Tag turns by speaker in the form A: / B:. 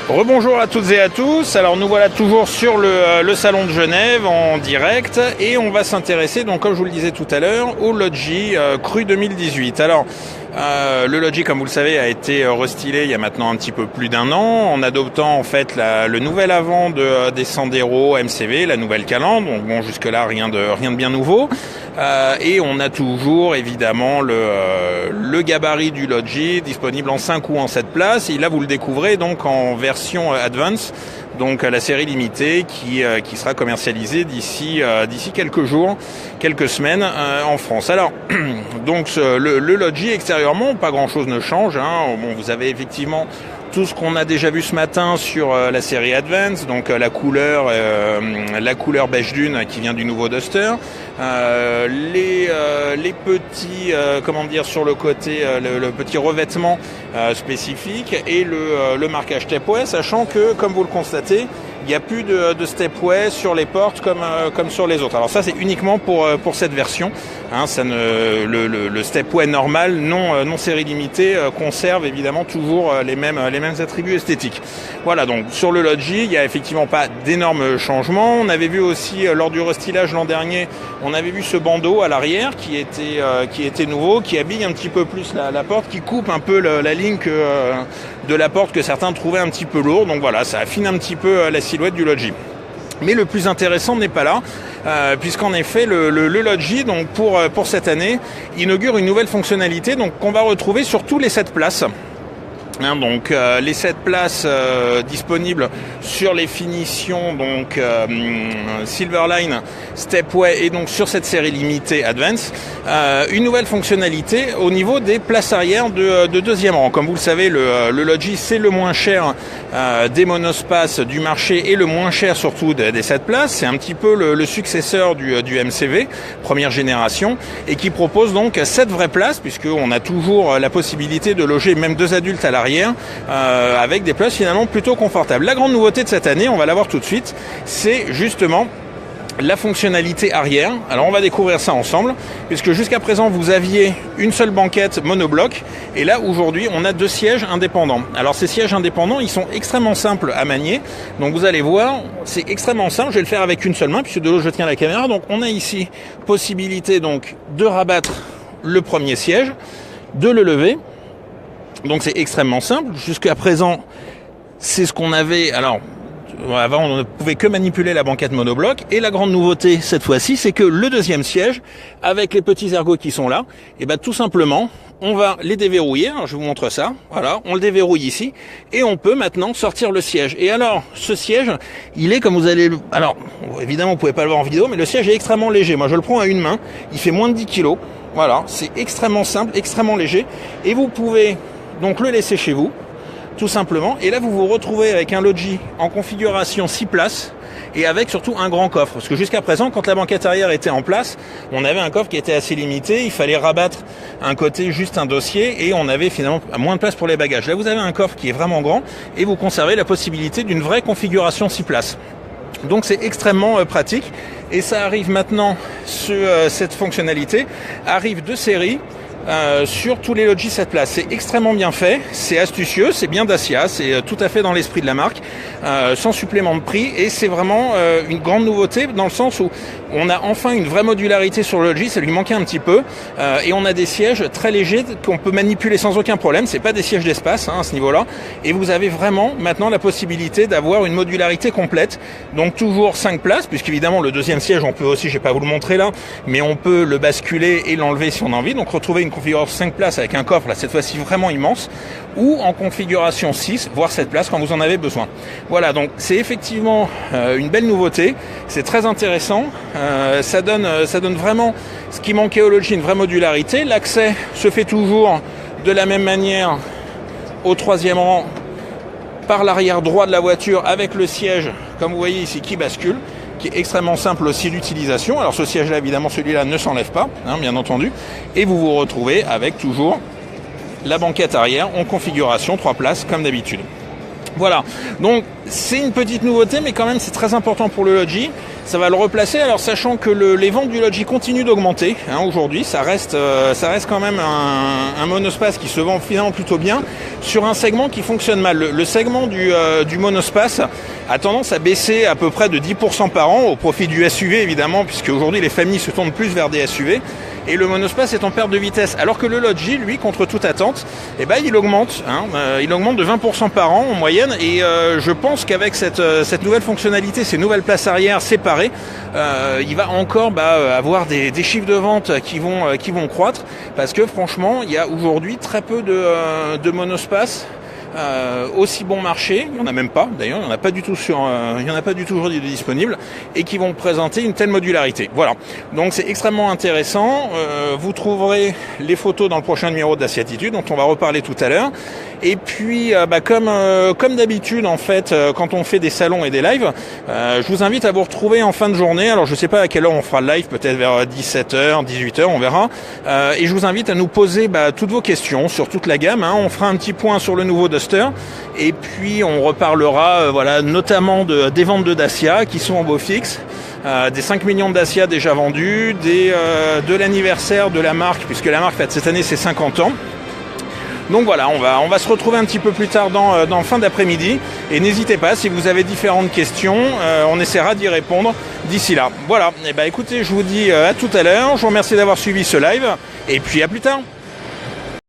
A: Rebonjour à toutes et à tous. Alors nous voilà toujours sur le salon de Genève en direct et on va s'intéresser, donc comme je vous le disais tout à l'heure, au Logi Cru 2018. Alors le Logi, comme vous le savez, a été restylé il y a maintenant un petit peu plus d'un an en adoptant en fait le nouvel avant des Sandero MCV, la nouvelle calandre. Donc bon, jusque là rien de bien nouveau. Et on a toujours évidemment le gabarit du Logi disponible en 5 ou en 7 places. Et là vous le découvrez donc en version Advance, donc la série limitée qui sera commercialisée d'ici quelques jours, quelques semaines en France. Alors donc le Logi extérieurement, pas grand chose ne change, hein. Bon, vous avez effectivement tout ce qu'on a déjà vu ce matin sur la série Advance, donc la couleur beige dune qui vient du nouveau Duster, les petits sur le côté le petit revêtement spécifique et le marquage Stepway, sachant que comme vous le constatez, il n'y a plus de Stepway sur les portes comme sur les autres. Alors ça c'est uniquement pour cette version, hein, le Stepway normal non série limitée conserve évidemment toujours les mêmes attributs esthétiques. Voilà, donc sur le Logi, il n'y a effectivement pas d'énormes changements. On avait vu aussi lors du restylage l'an dernier, on avait vu ce bandeau à l'arrière qui était nouveau, qui habille un petit peu plus la porte, qui coupe un peu la ligne de la porte que certains trouvaient un petit peu lourd. Donc voilà, ça affine un petit peu la silhouette du Logi. Mais le plus intéressant n'est pas là, puisqu'en effet le Logi, donc pour cette année, inaugure une nouvelle fonctionnalité, donc qu'on va retrouver sur tous les 7 places. Donc les 7 places disponibles sur les finitions donc Silverline, Stepway et donc sur cette série limitée Advance, une nouvelle fonctionnalité au niveau des places arrière de deuxième rang. Comme vous le savez, le Logi c'est le moins cher des monospaces du marché et le moins cher surtout des 7 places. C'est un petit peu le successeur du MCV première génération et qui propose donc 7 vraies places, puisqu'on a toujours la possibilité de loger même 2 adultes à l'arrière, avec des places finalement plutôt confortables. La grande nouveauté de cette année, on va la voir tout de suite, c'est justement la fonctionnalité arrière. Alors on va découvrir ça ensemble, puisque jusqu'à présent vous aviez une seule banquette monobloc, et là aujourd'hui on a 2 sièges indépendants. Alors ces sièges indépendants, ils sont extrêmement simples à manier, donc vous allez voir, c'est extrêmement simple. Je vais le faire avec une seule main, puisque de l'autre je tiens la caméra. Donc on a ici possibilité donc de rabattre le premier siège, de le lever. Donc c'est extrêmement simple. Jusqu'à présent, c'est ce qu'on avait. Alors, avant, on ne pouvait que manipuler la banquette monobloc. Et la grande nouveauté, cette fois-ci, c'est que le deuxième siège, avec les petits ergots qui sont là, et ben tout simplement, on va les déverrouiller. Alors, je vous montre ça. Voilà, on le déverrouille ici. Et on peut maintenant sortir le siège. Et alors, ce siège, il est comme vous allez... Alors, évidemment, vous ne pouvez pas le voir en vidéo, mais le siège est extrêmement léger. Moi, je le prends à une main. Il fait moins de 10 kg. Voilà, c'est extrêmement simple, extrêmement léger. Et vous pouvez donc le laisser chez vous, tout simplement. Et là, vous vous retrouvez avec un Logi en configuration 6 places et avec surtout un grand coffre. Parce que jusqu'à présent, quand la banquette arrière était en place, on avait un coffre qui était assez limité. Il fallait rabattre un côté, juste un dossier, et on avait finalement moins de place pour les bagages. Là, vous avez un coffre qui est vraiment grand et vous conservez la possibilité d'une vraie configuration 6 places. Donc c'est extrêmement pratique. Et ça arrive maintenant, cette fonctionnalité arrive de série sur tous les Logi 7 places. C'est extrêmement bien fait, c'est astucieux, c'est bien Dacia, c'est tout à fait dans l'esprit de la marque, sans supplément de prix, et c'est vraiment une grande nouveauté dans le sens où on a enfin une vraie modularité sur le Logi. Ça lui manquait un petit peu, et on a des sièges très légers qu'on peut manipuler sans aucun problème. C'est pas des sièges d'espace à ce niveau-là, et vous avez vraiment maintenant la possibilité d'avoir une modularité complète. Donc toujours 5 places, puisqu'évidemment le deuxième siège on peut aussi, je vais pas vous le montrer là, mais on peut le basculer et l'enlever si on a envie. Donc retrouver une configuration 5 places avec un coffre là cette fois-ci vraiment immense, ou en configuration 6 voire 7 places quand vous en avez besoin. Voilà, donc c'est effectivement une belle nouveauté, c'est très intéressant, ça donne vraiment ce qui manquait au Logi, une vraie modularité. L'accès se fait toujours de la même manière au 3e rang par l'arrière droit de la voiture, avec le siège comme vous voyez ici qui bascule, qui est extrêmement simple aussi d'utilisation. Alors ce siège là, évidemment celui-là ne s'enlève pas, bien entendu, et vous vous retrouvez avec toujours la banquette arrière en configuration 3 places comme d'habitude. Voilà, donc c'est une petite nouveauté, mais quand même c'est très important pour le Logi. Ça va le replacer, alors sachant que les ventes du Logi continuent d'augmenter aujourd'hui, ça reste quand même un monospace qui se vend finalement plutôt bien sur un segment qui fonctionne mal. Le segment du monospace a tendance à baisser à peu près de 10% par an au profit du SUV évidemment, puisque aujourd'hui les familles se tournent plus vers des SUV. Et le monospace est en perte de vitesse, alors que le Logi, lui, contre toute attente, il augmente. Il augmente de 20% par an en moyenne, et je pense qu'avec cette nouvelle fonctionnalité, ces nouvelles places arrière séparées, il va encore avoir des chiffres de vente qui vont croître, parce que franchement, il y a aujourd'hui très peu de monospaces aussi bon marché, il n'y en a même pas d'ailleurs, il n'y en a pas du tout aujourd'hui de disponible, et qui vont présenter une telle modularité. Voilà, donc c'est extrêmement intéressant. Vous trouverez les photos dans le prochain numéro de Dacia Attitude, dont on va reparler tout à l'heure. Et puis comme d'habitude en fait, quand on fait des salons et des lives, je vous invite à vous retrouver en fin de journée. Alors je sais pas à quelle heure on fera le live, peut-être vers 17h, 18h, on verra. Et je vous invite à nous poser toutes vos questions sur toute la gamme. On fera un petit point sur le nouveau Duster, et puis on reparlera notamment des ventes de Dacia qui sont en beau fixe. Des 5 millions de Dacia déjà vendus, de l'anniversaire de la marque, puisque la marque fête cette année ses 50 ans. Donc voilà, on va se retrouver un petit peu plus tard dans fin d'après-midi, et n'hésitez pas, si vous avez différentes questions, on essaiera d'y répondre d'ici là. Voilà, et écoutez, je vous dis à tout à l'heure, je vous remercie d'avoir suivi ce live, et puis à plus tard.